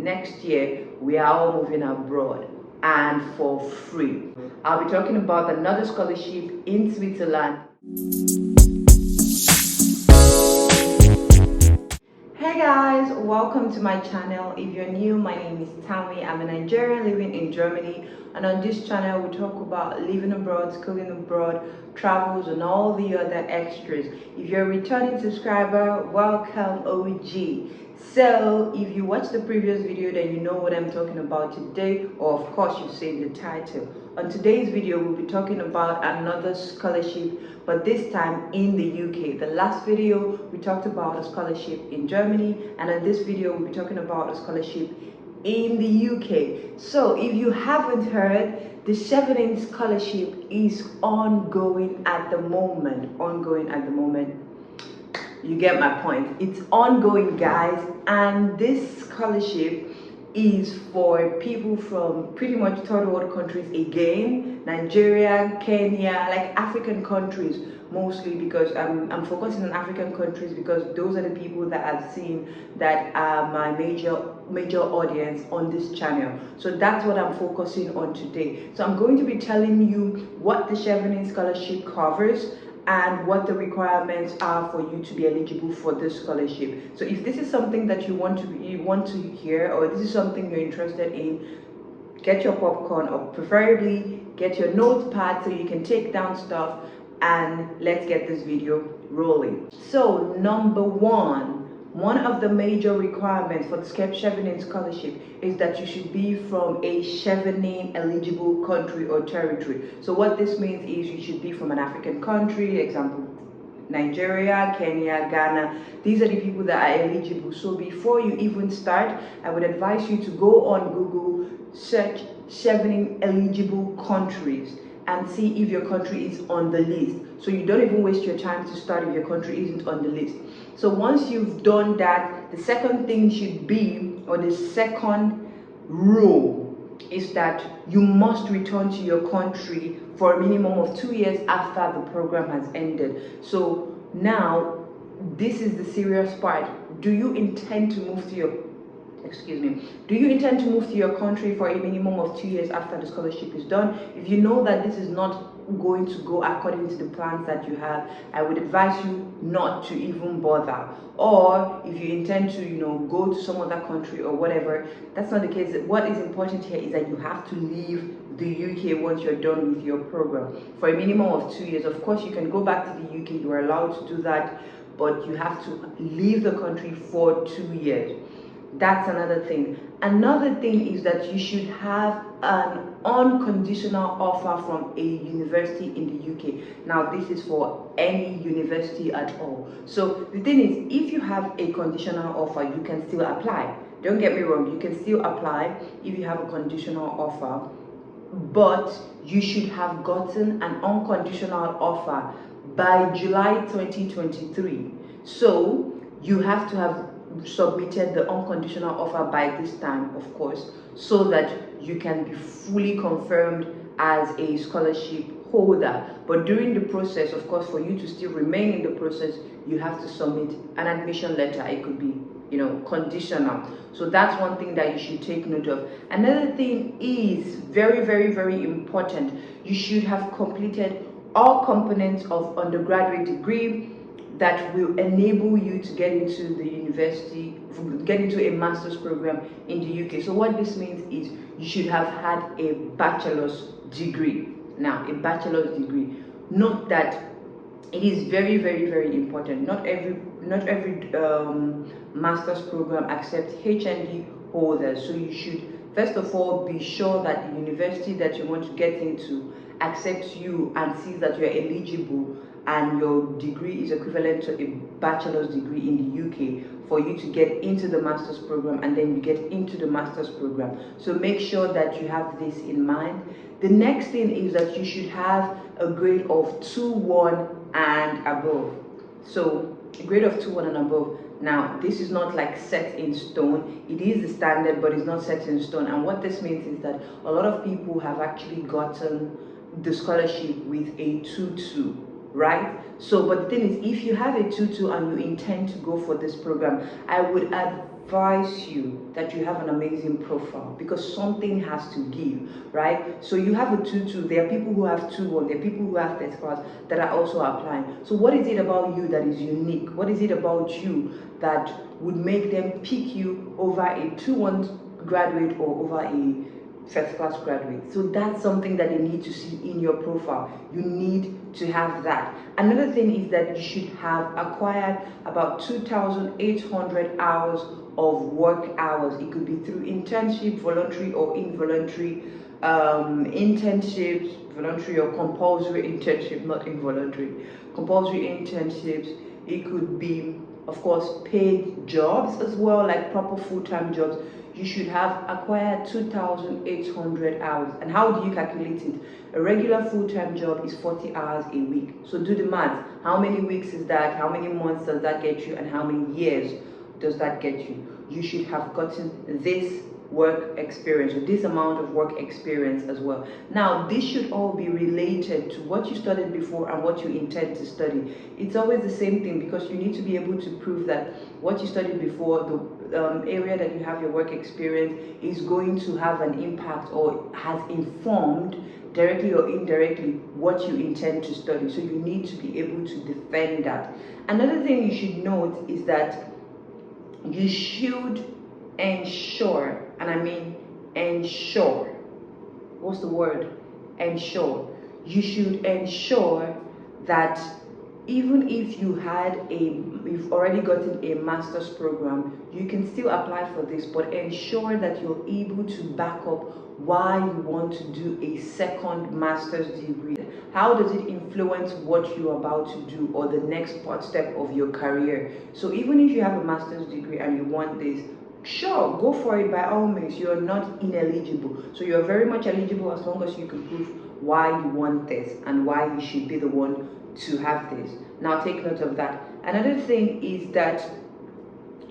next year we are all moving abroad and for free. I'll be talking about another scholarship in Switzerland. Hey guys, welcome to my channel. If you're new, my name is Tammy. I'm a Nigerian living in Germany, and on this channel we talk about living abroad, schooling abroad, travels, and all the other extras. If you're a returning subscriber, welcome OG. So if you watched the previous video, then you know what I'm talking about today, or of course you've seen the title. On today's video we'll be talking about another scholarship, but this time in the UK. The last video we talked about a scholarship in Germany, and in this video we'll be talking about a scholarship in the UK. So if you haven't heard, the Chevening Scholarship is ongoing at the moment. You get my point. It's ongoing, guys, and this scholarship is for people from pretty much third world countries again, Nigeria, Kenya, like African countries mostly, because I'm focusing on African countries because those are the people that I've seen that are my major audience on this channel. So that's what I'm focusing on today. So I'm going to be telling you what the Chevening Scholarship covers and what the requirements are for you to be eligible for this scholarship. So if this is something that you want to hear, or this is something you're interested in, get your popcorn, or preferably get your notepad so you can take down stuff, and let's get this video rolling. So number one of the major requirements for the Chevening Scholarship is that you should be from a Chevening eligible country or territory. So what this means is you should be from an African country, example Nigeria, Kenya, Ghana. These are the people that are eligible. So before you even start, I would advise you to go on Google, search Chevening eligible countries, and see if your country is on the list. So you don't even waste your time to start if your country isn't on the list. So once you've done that, the second thing should be, or the second rule is that you must return to your country for a minimum of 2 years after the program has ended. So now, this is the serious part. Do you intend to move to your country for a minimum of 2 years after the scholarship is done? If you know that this is not going to go according to the plans that you have, I would advise you not to even bother. Or if you intend to go to some other country or whatever, that's not the case. What is important here is that you have to leave the UK once you're done with your program for a minimum of 2 years. Of course, you can go back to the UK, you are allowed to do that, but you have to leave the country for 2 years. That's another thing. Another thing is that you should have an unconditional offer from a university in the UK. Now, this is for any university at all. So the thing is, if you have a conditional offer, you can still apply. Don't get me wrong, you can still apply if you have a conditional offer, but you should have gotten an unconditional offer by July 2023. So you have to have submitted the unconditional offer by this time, of course, so that you can be fully confirmed as a scholarship holder. But during the process, of course, for you to still remain in the process, you have to submit an admission letter. It could be conditional. So that's one thing that you should take note of. Another thing is very, very, very important. You should have completed all components of undergraduate degree that will enable you to get into the university, get into a master's program in the UK. So what this means is you should have had a bachelor's degree. Now, a bachelor's degree. Note that it is very, very, very important. Not every master's program accepts HND holders. So you should first of all be sure that the university that you want to get into accepts you and sees that you're eligible and your degree is equivalent to a bachelor's degree in the UK for you to get into the master's program, and then you get into the master's program. So make sure that you have this in mind. The next thing is that you should have a grade of 2-1 and above. So a grade of 2-1 and above. Now, this is not like set in stone. It is the standard, but it's not set in stone. And what this means is that a lot of people have actually gotten the scholarship with a 2-2. Right? So, but the thing is, if you have a 2-2 and you intend to go for this program, I would advise advise you that you have an amazing profile, because something has to give, right? So you have a 2-2, there are people who have 2-1, there are people who have first class that are also applying. So what is it about you that is unique? What is it about you that would make them pick you over a 2-1 graduate or over a first class graduate? So that's something that they need to see in your profile. You need to have that. Another thing is that you should have acquired about 2,800 hours of work hours. It could be through internship, voluntary or involuntary internships, voluntary or compulsory internship, not involuntary, compulsory internships. It could be, of course, paid jobs as well, like proper full-time jobs. You should have acquired 2,800 hours. And how do you calculate it? A regular full-time job is 40 hours a week. So do the math. How many weeks is that? How many months does that get you? And how many years does that get you? You should have gotten this work experience, or this amount of work experience as well. Now, this should all be related to what you studied before and what you intend to study. It's always the same thing, because you need to be able to prove that what you studied before, the area that you have your work experience, is going to have an impact or has informed directly or indirectly what you intend to study. So you need to be able to defend that. Another thing you should note is that you should ensure, and I mean ensure, what's the word? Ensure. You should ensure that even if you've already gotten a master's program, you can still apply for this, but ensure that you're able to back up why you want to do a second master's degree. How does it influence what you're about to do or the next step of your career? So even if you have a master's degree and you want this, sure, go for it by all means. You're not ineligible. So you're very much eligible as long as you can prove why you want this and why you should be the one to have this. Now take note of that. Another thing is that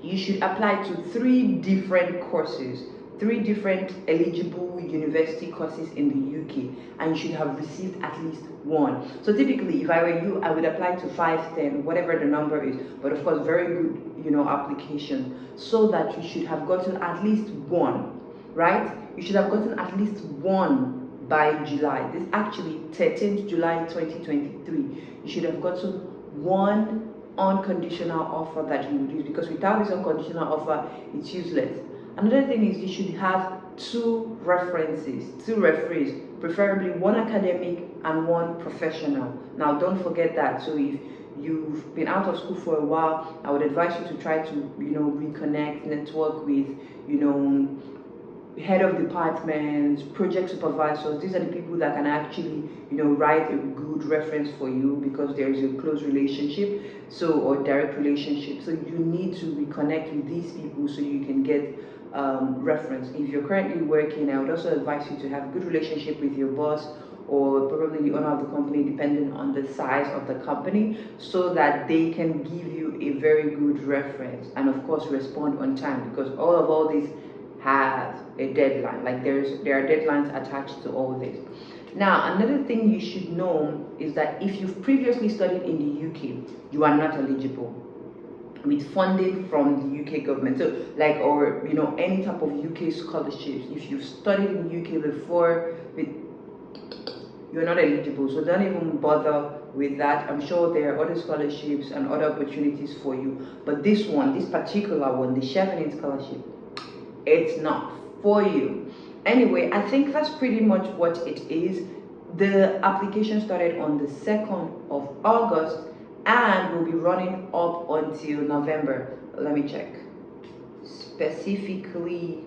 you should apply to 3 different courses, 3 different eligible university courses in the UK, and you should have received at least 1. So typically, if I were you, I would apply to 5, 10, whatever the number is, but of course very good, applications, so that you should have gotten at least 1, right? You should have gotten at least 1 by July. This actually 13th July 2023. You should have gotten 1 unconditional offer that you would use, because without this unconditional offer, it's useless. Another thing is you should have 2 references, 2 referees, preferably 1 academic and 1 professional. Now don't forget that. So if you've been out of school for a while, I would advise you to try to reconnect, network with head of departments, project supervisors. These are the people that can actually write a good reference for you, because there is a close relationship, or direct relationship. So you need to reconnect with these people so you can get reference. If you're currently working, I would also advise you to have a good relationship with your boss, or probably the owner of the company, depending on the size of the company, so that they can give you a very good reference, and of course respond on time, because all this has a deadline. Like there are deadlines attached to all this. Now, another thing you should know is that if you've previously studied in the UK, you are not eligible with funding from the UK government. So or any type of UK scholarships. If you've studied in the UK before, you're not eligible. So don't even bother with that. I'm sure there are other scholarships and other opportunities for you. But this particular one, the Chevening Scholarship, it's not for you. Anyway, I think that's pretty much what it is. The application started on the 2nd of August and will be running up until November. Let me check. Specifically,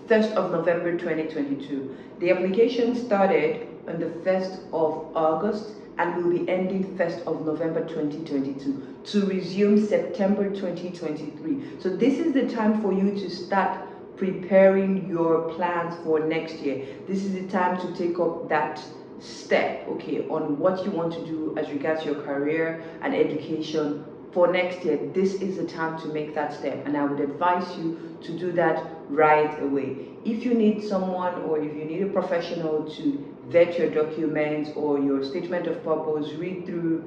1st of November 2022. The application started on the 1st of August and will be ending 1st of November 2022 to resume September 2023. So this is the time for you to start preparing your plans for next year. This is the time to take up that step, okay, on what you want to do as regards your career and education for next year. This is the time to make that step, and I would advise you to do that right away. If you need someone, or if you need a professional to vet your documents or your statement of purpose, read through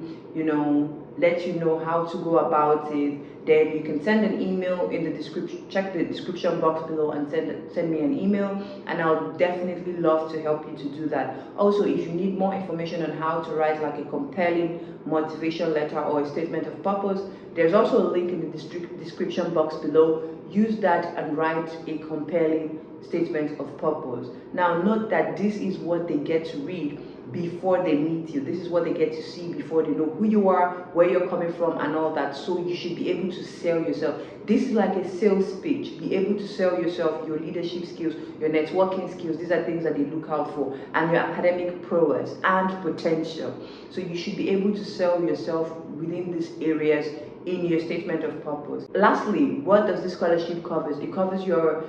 let you know how to go about it, then you can send an email in the description. Check the description box below and send me an email, and I'll definitely love to help you to do that. Also, if you need more information on how to write like a compelling motivation letter or a statement of purpose, there's also a link in the description box below. Use that and write a compelling statement of purpose. Now note that this is what they get to read before they meet you. This is what they get to see before they know who you are, where you're coming from, and all that. So you should be able to sell yourself. This is like a sales pitch. Be able to sell yourself, your leadership skills, your networking skills. These are things that they look out for, and your academic prowess and potential. So you should be able to sell yourself within these areas in your statement of purpose. Lastly, what does this scholarship cover? It covers your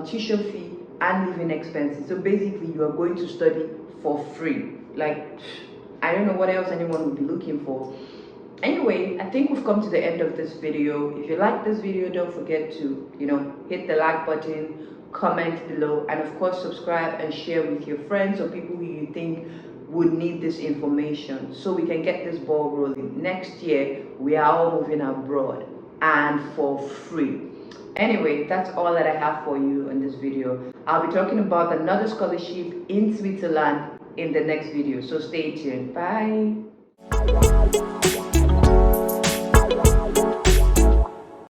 tuition fee and living expenses. So basically, you are going to study for free. Like, I don't know what else anyone would be looking for. Anyway, I think we've come to the end of this video. If you like this video, don't forget to, hit the like button, comment below, and of course subscribe and share with your friends or people who you think would need this information, so we can get this ball rolling. Next year, we are all moving abroad, and for free. Anyway, that's all that I have for you in this video. I'll be talking about another scholarship in Switzerland in the next video, so stay tuned. Bye.